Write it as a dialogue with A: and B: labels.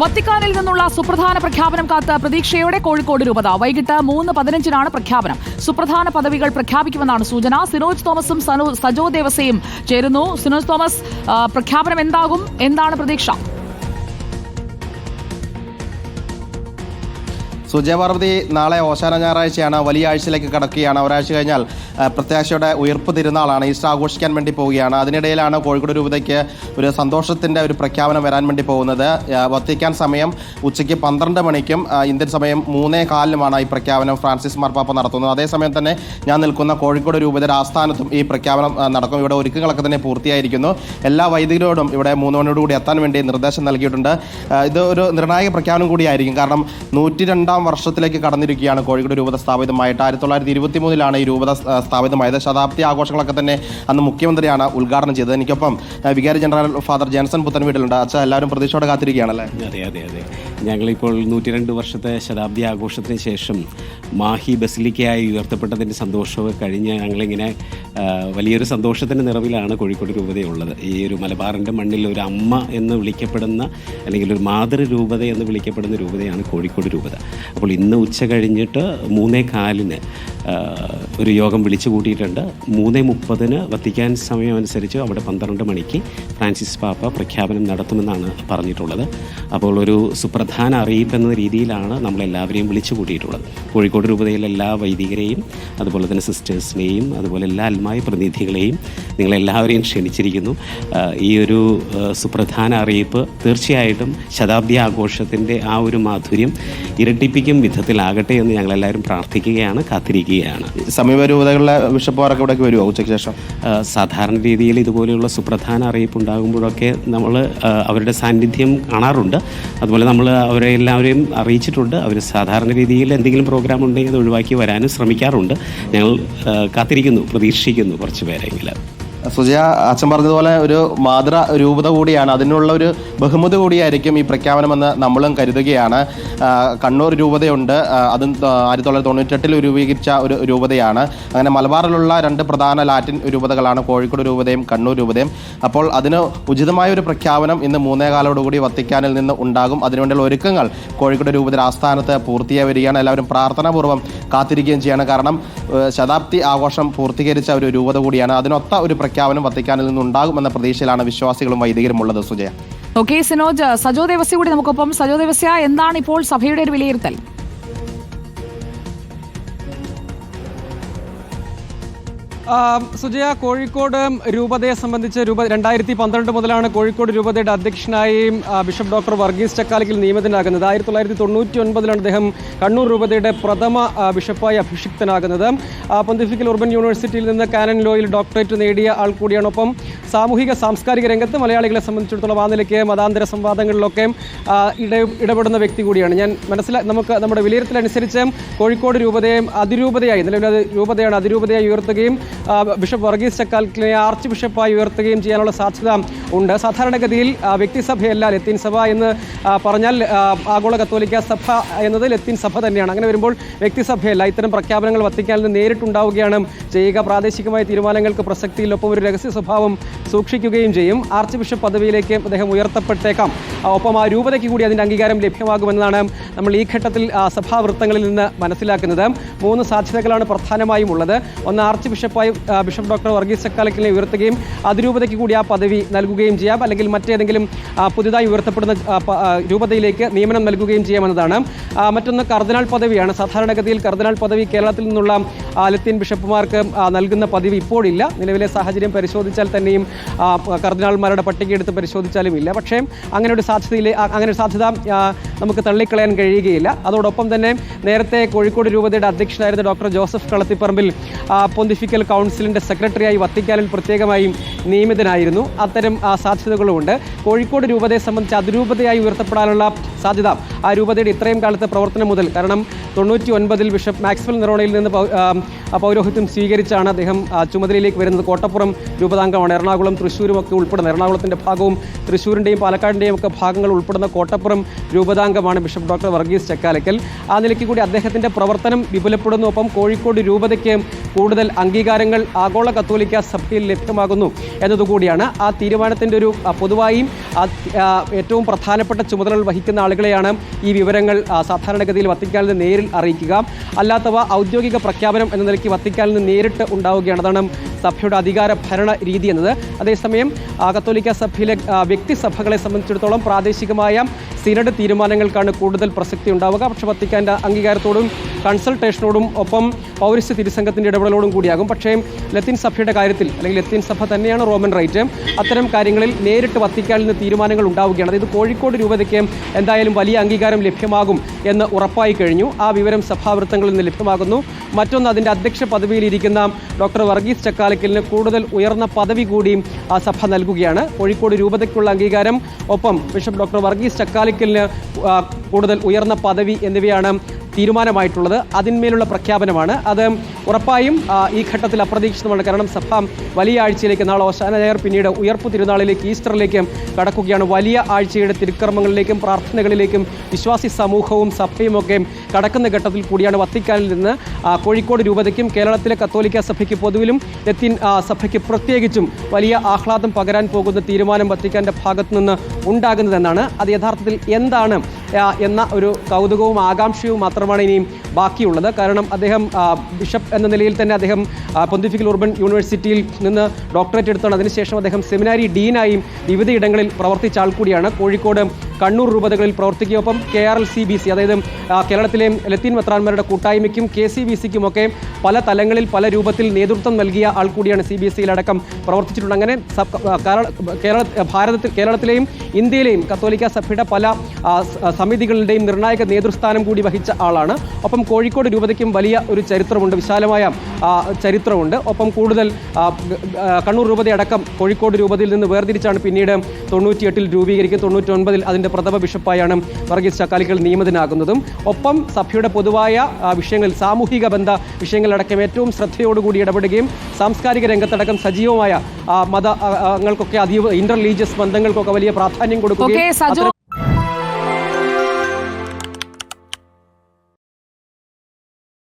A: വത്തിക്കാനിൽ നിന്നുള്ള സുപ്രധാന പ്രഖ്യാപനം കാത്ത് പ്രതീക്ഷയോടെ കോഴിക്കോട് രൂപത. വൈകിട്ട് 3:15 പ്രഖ്യാപനം. സുപ്രധാന പദവികൾ പ്രഖ്യാപിക്കുമെന്നാണ് സൂചന. സിനോജ് തോമസും സജോ ദേവസയും ചേരുന്നു. സിനോജ് തോമസ്, പ്രഖ്യാപനം എന്താകും, എന്താണ് പ്രതീക്ഷ?
B: സുജയപാർവതി, നാളെ ഓശാന ഞായറാഴ്ചയാണ്, വലിയ ആഴ്ചയിലേക്ക് കടക്കുകയാണ്. ഒരാഴ്ച കഴിഞ്ഞാൽ പ്രത്യാശയുടെ ഉയർപ്പ് തിരുനാളാണ്. ഈസ്റ്റർ ആഘോഷിക്കാൻ വേണ്ടി പോവുകയാണ്. അതിനിടയിലാണ് കോഴിക്കോട് രൂപതയ്ക്ക് ഒരു സന്തോഷത്തിൻ്റെ ഒരു പ്രഖ്യാപനം വരാൻ വേണ്ടി പോകുന്നത്. വത്തിക്കാൻ സമയം ഉച്ചയ്ക്ക് 12 മണിക്കും ഇന്ത്യൻ സമയം 3:15 ഈ പ്രഖ്യാപനം ഫ്രാൻസിസ് മാർപ്പാപ്പ നടത്തുന്നത്. അതേസമയം തന്നെ ഞാൻ നിൽക്കുന്ന കോഴിക്കോട് രൂപതയുടെ ആസ്ഥാനത്തും ഈ പ്രഖ്യാപനം നടക്കും. ഇവിടെ ഒരുക്കങ്ങളൊക്കെ തന്നെ പൂർത്തിയായിരിക്കുന്നു. എല്ലാ വൈദികരോടും ഇവിടെ 3 മണിയോടുകൂടി എത്താൻ വേണ്ടി നിർദ്ദേശം നൽകിയിട്ടുണ്ട്. ഇത് ഒരു നിർണായക പ്രഖ്യാപനം കൂടിയായിരിക്കും. കാരണം 102 വർഷത്തിലേക്ക് കടന്നിരിക്കുകയാണ് കോഴിക്കോട് രൂപത സ്ഥാപിതമായിട്ട്. 1923 ഈ രൂപത സ്ഥാപിതമായത്. ശതാബ്ദി ആഘോഷങ്ങളൊക്കെ തന്നെ അന്ന് മുഖ്യമന്ത്രിയാണ് ഉദ്ഘാടനം ചെയ്തത്. എനിക്കൊപ്പം വികാരി ജനറൽ ഫാദർ ജെൻസൺ പുത്തൻവീട്ടിലുണ്ട്. അച്ഛാ, എല്ലാവരും പ്രതീക്ഷയോടെ കാത്തിരിക്കുകയാണല്ലേ?
C: അതെ. ഞങ്ങളിപ്പോൾ 102 വർഷത്തെ ശതാബ്ദി ആഘോഷത്തിന് ശേഷം മാഹി ബസിലിക്കയായി ഉയർത്തപ്പെട്ടതിൻ്റെ സന്തോഷമൊക്കെ കഴിഞ്ഞ് ഞങ്ങളിങ്ങനെ വലിയൊരു സന്തോഷത്തിൻ്റെ നിറവിലാണ് കോഴിക്കോട് രൂപതയുള്ളത്. ഈ ഒരു മലബാറിൻ്റെ മണ്ണിൽ ഒരു അമ്മ എന്ന് വിളിക്കപ്പെടുന്ന, അല്ലെങ്കിൽ ഒരു മാതൃരൂപത എന്ന് വിളിക്കപ്പെടുന്ന രൂപതയാണ് കോഴിക്കോട് രൂപത. അപ്പോൾ ഇന്ന് ഉച്ച കഴിഞ്ഞിട്ട് 3:15 ഒരു യോഗം വിളിച്ചു കൂട്ടിയിട്ടുണ്ട്. 3:30 വത്തിക്കാൻ സമയം അനുസരിച്ച് അവിടെ 12 മണിക്ക് ഫ്രാൻസിസ് പാപ്പ പ്രഖ്യാപനം നടത്തുമെന്നാണ് പറഞ്ഞിട്ടുള്ളത്. അപ്പോൾ ഒരു സുപ്രധാന അറിയിപ്പ് എന്ന രീതിയിലാണ് നമ്മളെല്ലാവരെയും വിളിച്ചു കൂട്ടിയിട്ടുള്ളത്. കോഴിക്കോട് രൂപതയിലെ എല്ലാ വൈദികരെയും, അതുപോലെ തന്നെ സിസ്റ്റേഴ്സിനെയും, അതുപോലെ എല്ലാ അൽമായ പ്രതിനിധികളെയും നിങ്ങളെല്ലാവരെയും ക്ഷണിച്ചിരിക്കുന്നു. ഈ ഒരു സുപ്രധാന അറിയിപ്പ് തീർച്ചയായിട്ടും ശതാബ്ദി ആഘോഷത്തിൻ്റെ ആ ഒരു മാധുര്യം ഇരട്ടിപ്പിക്കും വിധത്തിലാകട്ടെ എന്ന് ഞങ്ങളെല്ലാവരും പ്രാർത്ഥിക്കുകയാണ്, കാത്തിരിക്കുകയാണ്.
B: സമീപ രൂപതകളിലെ ബിഷപ്പുമാരൊക്കെ ഇവിടേക്ക് വരുമോ ഉച്ചയ്ക്ക് ശേഷം?
C: സാധാരണ രീതിയിൽ ഇതുപോലെയുള്ള സുപ്രധാന അറിയിപ്പ് ഉണ്ടാകുമ്പോഴൊക്കെ നമ്മൾ അവരുടെ സാന്നിധ്യം കാണാറുണ്ട്. അതുപോലെ നമ്മൾ അവരെ എല്ലാവരെയും അറിയിച്ചിട്ടുണ്ട്. അവർ സാധാരണ രീതിയിൽ എന്തെങ്കിലും പ്രോഗ്രാം ഉണ്ടെങ്കിൽ അത് ഒഴിവാക്കി വരാനും ശ്രമിക്കാറുണ്ട്. ഞങ്ങൾ കാത്തിരിക്കുന്നു, പ്രതീക്ഷിക്കുന്നു കുറച്ച് പേരെങ്കിലും.
B: സുജയ, അച്ഛൻ പറഞ്ഞതുപോലെ ഒരു മാതൃ രൂപത കൂടിയാണ്. അതിനുള്ള ഒരു ബഹുമതി കൂടിയായിരിക്കും ഈ പ്രഖ്യാപനമെന്ന് നമ്മളും കരുതുകയാണ്. കണ്ണൂർ രൂപതയുണ്ട്. അതും 1998 രൂപീകരിച്ച ഒരു രൂപതയാണ്. അങ്ങനെ മലബാറിലുള്ള 2 പ്രധാന ലാറ്റിൻ രൂപതകളാണ് കോഴിക്കോട് രൂപതയും കണ്ണൂർ രൂപതയും. അപ്പോൾ അതിന് ഉചിതമായ ഒരു പ്രഖ്യാപനം ഇന്ന് 3:15 വത്തിക്കാനിൽ നിന്ന് ഉണ്ടാകും. അതിനുവേണ്ടിയുള്ള ഒരുക്കങ്ങൾ കോഴിക്കോട് രൂപതയുടെ ആസ്ഥാനത്ത് പൂർത്തിയായി വരികയാണ്. എല്ലാവരും പ്രാർത്ഥനാപൂർവ്വം കാത്തിരിക്കുകയും ചെയ്യാണ്. കാരണം ശതാബ്ദി ആഘോഷം പൂർത്തീകരിച്ച ഒരു രൂപത കൂടിയാണ്. അതിനൊത്ത ഒരു പ്രഖ്യാപനം വത്തിക്കാനിൽ നിന്നുണ്ടാകുമെന്ന പ്രതീക്ഷയിലാണ് വിശ്വാസികളും വൈദികരും ഉള്ളത്. സുജയ.
A: ഓക്കെ സിനോജ്, സജോ ദേവസ്യ കൂടി നമുക്കൊപ്പം. സജോ ദേവസ്യ, എന്താണ് ഇപ്പോൾ സഭയുടെ ഒരു വിലയിരുത്തൽ?
D: സുജയ, കോഴിക്കോട് രൂപതയെ സംബന്ധിച്ച് 2012 മുതലാണ് കോഴിക്കോട് രൂപതയുടെ അധ്യക്ഷനായി ബിഷപ്പ് ഡോക്ടർ വർഗീസ് ചക്കാലക്കൽ നിയമിതനാകുന്നത്. 1999 അദ്ദേഹം കണ്ണൂർ രൂപതയുടെ പ്രഥമ ബിഷപ്പായി അഭിഷിക്തനാകുന്നത്. പൊന്തിഫിക്കൽ ഉർബൻ യൂണിവേഴ്സിറ്റിയിൽ നിന്ന് കാനൻ ലോയിൽ ഡോക്ടറേറ്റ് നേടിയ ആൾ കൂടിയാണ്. ഒപ്പം സാമൂഹിക സാംസ്കാരിക രംഗത്ത് മലയാളികളെ സംബന്ധിച്ചിടത്തോളം ആ നിലയ്ക്ക് മതാന്തര സംവാദങ്ങളിലൊക്കെ ഇടപെടുന്ന വ്യക്തി കൂടിയാണ്. നമുക്ക് നമ്മുടെ വിലയിരുത്തലനുസരിച്ച് കോഴിക്കോട് രൂപതയെ അതിരൂപതയായി, നിലവിൽ രൂപതയാണ്, അതിരൂപതയായി ഉയർത്തുകയും ബിഷപ്പ് വർഗീസ് ചക്കാലക്കലിനെ ആർച്ച് ബിഷപ്പായി ഉയർത്തുകയും ചെയ്യാനുള്ള സാധ്യത ഉണ്ട്. സാധാരണഗതിയിൽ വ്യക്തിസഭയല്ല ലത്തീൻ സഭ എന്ന് പറഞ്ഞാൽ ആഗോള കത്തോലിക്ക സഭ എന്നത് ലത്തീൻ സഭ തന്നെയാണ്. അങ്ങനെ വരുമ്പോൾ വ്യക്തിസഭയല്ല. ഇത്തരം പ്രഖ്യാപനങ്ങൾ വത്തിക്കാനിൽ നിന്ന് നേരിട്ടുണ്ടാവുകയാണ് ചെയ്യുക. പ്രാദേശികമായ തീരുമാനങ്ങൾക്ക് പ്രസക്തിയിലൊപ്പം ഒരു രഹസ്യ സ്വഭാവം സൂക്ഷിക്കുകയും ചെയ്യും. ആർച്ച് ബിഷപ്പ് പദവിയിലേക്ക് അദ്ദേഹം ഉയർത്തപ്പെട്ടേക്കാം. ഒപ്പം ആ രൂപതയ്ക്ക് കൂടി അതിൻ്റെ അംഗീകാരം ലഭ്യമാകുമെന്നാണ് നമ്മൾ ഈ ഘട്ടത്തിൽ സഭാവൃത്തങ്ങളിൽ നിന്ന് മനസ്സിലാക്കുന്നത്. 3 സാധ്യതകളാണ് പ്രധാനമായും ഉള്ളത്. ഒന്ന്, ആർച്ച് ബിഷപ്പായി ബിഷപ്പ് ഡോക്ടർ വർഗീസ് ചക്കാലക്കലിനെ ഉയർത്തുകയും അതിരൂപതയ്ക്ക് കൂടി ആ പദവി നൽകുകയും ചെയ്യാം. അല്ലെങ്കിൽ മറ്റേതെങ്കിലും പുതുതായി ഉയർത്തപ്പെടുന്ന രൂപതയിലേക്ക് നിയമനം നൽകുകയും ചെയ്യാമെന്നതാണ്. മറ്റൊന്ന് കർദിനാൾ പദവിയാണ്. സാധാരണഗതിയിൽ കർദിനാൾ പദവി കേരളത്തിൽ നിന്നുള്ള ലത്തീൻ ബിഷപ്പുമാർക്ക് നൽകുന്ന പദവി ഇപ്പോഴില്ല. നിലവിലെ സാഹചര്യം പരിശോധിച്ചാൽ തന്നെയും കർദിനാൾമാരുടെ പട്ടികയെടുത്ത് പരിശോധിച്ചാലും ഇല്ല. പക്ഷേ അങ്ങനെ ഒരു സാധ്യത നമുക്ക് തള്ളിക്കളയാൻ കഴിയുകയില്ല. അതോടൊപ്പം തന്നെ നേരത്തെ കോഴിക്കോട് രൂപതയുടെ അധ്യക്ഷനായിരുന്ന ഡോക്ടർ ജോസഫ് കളത്തിപ്പറമ്പിൽ പൊന്തിഫിക്കൽ കൗൺസിലിൻ്റെ സെക്രട്ടറിയായി വത്തിക്കാനിൽ പ്രത്യേകമായി നിയമിതനായിരുന്നു. അത്തരം സാധ്യതകളുമുണ്ട്. കോഴിക്കോട് രൂപതയെ സംബന്ധിച്ച് അതിരൂപതയായി ഉയർത്തപ്പെടാനുള്ള സാധ്യത ആ രൂപതയുടെ ഇത്രയും കാലത്തെ പ്രവർത്തനം മുതൽ, കാരണം 1999 ബിഷപ്പ് മാക്സ്വൽ നെറോണയിൽ നിന്ന് പൗരോഹിത്യം സ്വീകരിച്ചാണ് അദ്ദേഹം ചുമതലയിലേക്ക് വരുന്നത്. കോട്ടപ്പുറം രൂപതാംഗമാണ്. എറണാകുളം, തൃശ്ശൂരും ഒക്കെ ഉൾപ്പെടുന്ന, എറണാകുളത്തിൻ്റെ ഭാഗവും തൃശ്ശൂരിൻ്റെയും പാലക്കാടിൻ്റെയും ഒക്കെ ഭാഗങ്ങൾ ഉൾപ്പെടുന്ന കോട്ടപ്പുറം രൂപതാംഗമാണ് ബിഷപ്പ് ഡോക്ടർ വർഗീസ് ചക്കാലക്കൽ. ആ നിലയ്ക്ക് കൂടി അദ്ദേഹത്തിൻ്റെ പ്രവർത്തനം വിപുലപ്പെടുന്നു. ഒപ്പം കോഴിക്കോട് രൂപതയ്ക്ക് കൂടുതൽ അംഗീകാരങ്ങൾ ആഗോള കത്തോലിക്ക സഭയിൽ ലഭ്യമാകുന്നു എന്നതുകൂടിയാണ്. ആ തീരുമാനത്തിൻ്റെ ഒരു പൊതുവായും ഏറ്റവും പ്രധാനപ്പെട്ട ചുമതലകൾ വഹിക്കുന്ന ആളുകളെയാണ് ഈ വിവരങ്ങൾ സാധാരണഗതിയിൽ വത്തിക്കാനിൽ നിന്ന് നേരിൽ അറിയിക്കുക. അല്ലാത്തവ ഔദ്യോഗിക പ്രഖ്യാപനം എന്ന നിലയ്ക്ക് വത്തിക്കാനിൽ നിന്ന് നേരിട്ട് ഉണ്ടാവുകയാണ്. അതാണ് സഭയുടെ അധികാര ഭരണ രീതി എന്നത്. അതേസമയം കത്തോലിക്ക സഭയിലെ വ്യക്തിസഭകളെ സംബന്ധിച്ചിടത്തോളം പ്രാദേശികമായ സിനഡ് തീരുമാനങ്ങൾക്കാണ് കൂടുതൽ പ്രസക്തി ഉണ്ടാവുക. പക്ഷേ വത്തിക്കാൻ്റെ അംഗീകാരത്തോടും കൺസൾട്ടേഷനോടും ഒപ്പം പൗരസ്ത്യ തിരുസംഘത്തിൻ്റെ ഇടപെടലോടും കൂടിയാകും. പക്ഷേ ലത്തീൻ സഭയുടെ കാര്യത്തിൽ, അല്ലെങ്കിൽ ലത്തീൻ സഭ തന്നെയാണ് റോമൻ റൈറ്റ്, അത്തരം കാര്യങ്ങളിൽ നേരിട്ട് വത്തിക്കാനിൽ നിന്ന് തീരുമാനങ്ങൾ ഉണ്ടാവുകയാണ്. അതായത് കോഴിക്കോട് രൂപതയ്ക്ക് എന്തായാലും വലിയ അംഗീകാരം ലഭ്യമാകും എന്ന് ഉറപ്പായി കഴിഞ്ഞു. ആ വിവരം സഭാവൃത്തങ്ങളിൽ നിന്ന് ലഭ്യമാകുന്നു. മറ്റൊന്ന്, അതിൻ്റെ അധ്യക്ഷ പദവിയിലിരിക്കുന്ന ഡോക്ടർ വർഗീസ് ചക്കാലക്കലിന് കൂടുതൽ ഉയർന്ന പദവി കൂടിയും ആ സഭ നൽകുകയാണ്. കോഴിക്കോട് രൂപതയ്ക്കുള്ള അംഗീകാരം, ഒപ്പം ബിഷപ്പ് ഡോക്ടർ വർഗീസ് ചക്കാലക്കലിന് കൂടുതൽ ഉയർന്ന പദവി എന്നിവയാണ് തീരുമാനമായിട്ടുള്ളത്. അതിന്മേലുള്ള പ്രഖ്യാപനമാണ്. അത് ഉറപ്പായും ഈ ഘട്ടത്തിൽ അപ്രതീക്ഷിതമാണ്. കാരണം സഭ വലിയ ആഴ്ചയിലേക്ക്, നാളെ ഓശാന ഞായർ, പിന്നീട് ഉയർപ്പ് തിരുനാളിലേക്ക്, ഈസ്റ്ററിലേക്ക് കടക്കുകയാണ്. വലിയ ആഴ്ചയുടെ തിരുക്കർമ്മങ്ങളിലേക്കും പ്രാർത്ഥനകളിലേക്കും വിശ്വാസി സമൂഹവും സഭയും ഒക്കെ കടക്കുന്ന ഘട്ടത്തിൽ കൂടിയാണ് വത്തിക്കാനിൽ നിന്ന് കോഴിക്കോട് രൂപതയ്ക്കും കേരളത്തിലെ കത്തോലിക്ക സഭയ്ക്ക് പൊതുവിലും ലത്തീൻ സഭയ്ക്ക് പ്രത്യേകിച്ചും വലിയ ആഹ്ലാദം പകരാൻ പോകുന്ന തീരുമാനം വത്തിക്കാൻ്റെ ഭാഗത്തു നിന്ന് ഉണ്ടാകുന്നതെന്നാണ്. അത് യഥാർത്ഥത്തിൽ എന്താണ് എന്ന ഒരു കൗതുകവും ആകാംക്ഷയും മാത്രമാണ് ഇനിയും ബാക്കിയുള്ളത്. കാരണം അദ്ദേഹം ബിഷപ്പ് എന്ന നിലയിൽ തന്നെ അദ്ദേഹം പൊന്തിഫിക്കൽ ഉർബൻ യൂണിവേഴ്സിറ്റിയിൽ നിന്ന് ഡോക്ടറേറ്റ് എടുത്താണ്. അതിനുശേഷം അദ്ദേഹം സെമിനാരി ഡീനായും വിവിധയിടങ്ങളിൽ പ്രവർത്തിച്ച ആൾ കൂടിയാണ്. കോഴിക്കോട്, കണ്ണൂർ രൂപതകളിൽ പ്രവർത്തിക്കുകയൊപ്പം KRLCBC, അതായത് കേരളത്തിലെ ലത്തീൻ മെത്രാന്മാരുടെ കൂട്ടായ്മയ്ക്കും KCBCക്കും ഒക്കെ പല തലങ്ങളിൽ പല രൂപത്തിൽ നേതൃത്വം നൽകിയ ആൾ കൂടിയാണ്. CBSIയിലടക്കം പ്രവർത്തിച്ചിട്ടുണ്ട്. അങ്ങനെ കേരളത്തിലെയും ഇന്ത്യയിലെയും കത്തോലിക്ക സഭയുടെ പല സമിതികളുടെയും നിർണായക നേതൃസ്ഥാനം കൂടി വഹിച്ച ആളാണ്. ഒപ്പം കോഴിക്കോട് രൂപതയ്ക്കും വലിയ ഒരു ചരിത്രമുണ്ട്, വിശാലമായ ചരിത്രമുണ്ട്. ഒപ്പം കൂടുതൽ കണ്ണൂർ രൂപതയടക്കം കോഴിക്കോട് രൂപതയിൽ നിന്ന് വേർതിരിച്ചാണ് പിന്നീട് 98-ൽ രൂപീകരിക്കുന്നത്. 99-ൽ അതിൻ്റെ പ്രഥമ ബിഷപ്പായാണ് വർഗീസ് ചക്കാലക്കൽ നിയമിതനാകുന്നതും. ഒപ്പം സഭയുടെ പൊതുവായ വിഷയങ്ങളിൽ, സാമൂഹിക ബന്ധ വിഷയങ്ങളിലടക്കം ഏറ്റവും ശ്രദ്ധയോടുകൂടി ഇടപെടുകയും സാംസ്കാരിക രംഗത്തടക്കം സജീവമായ മതങ്ങൾക്കൊക്കെ, ഇന്റർ റിലീജിയസ് ബന്ധങ്ങൾക്കൊക്കെ വലിയ പ്രാധാന്യം കൊടുക്കുകയും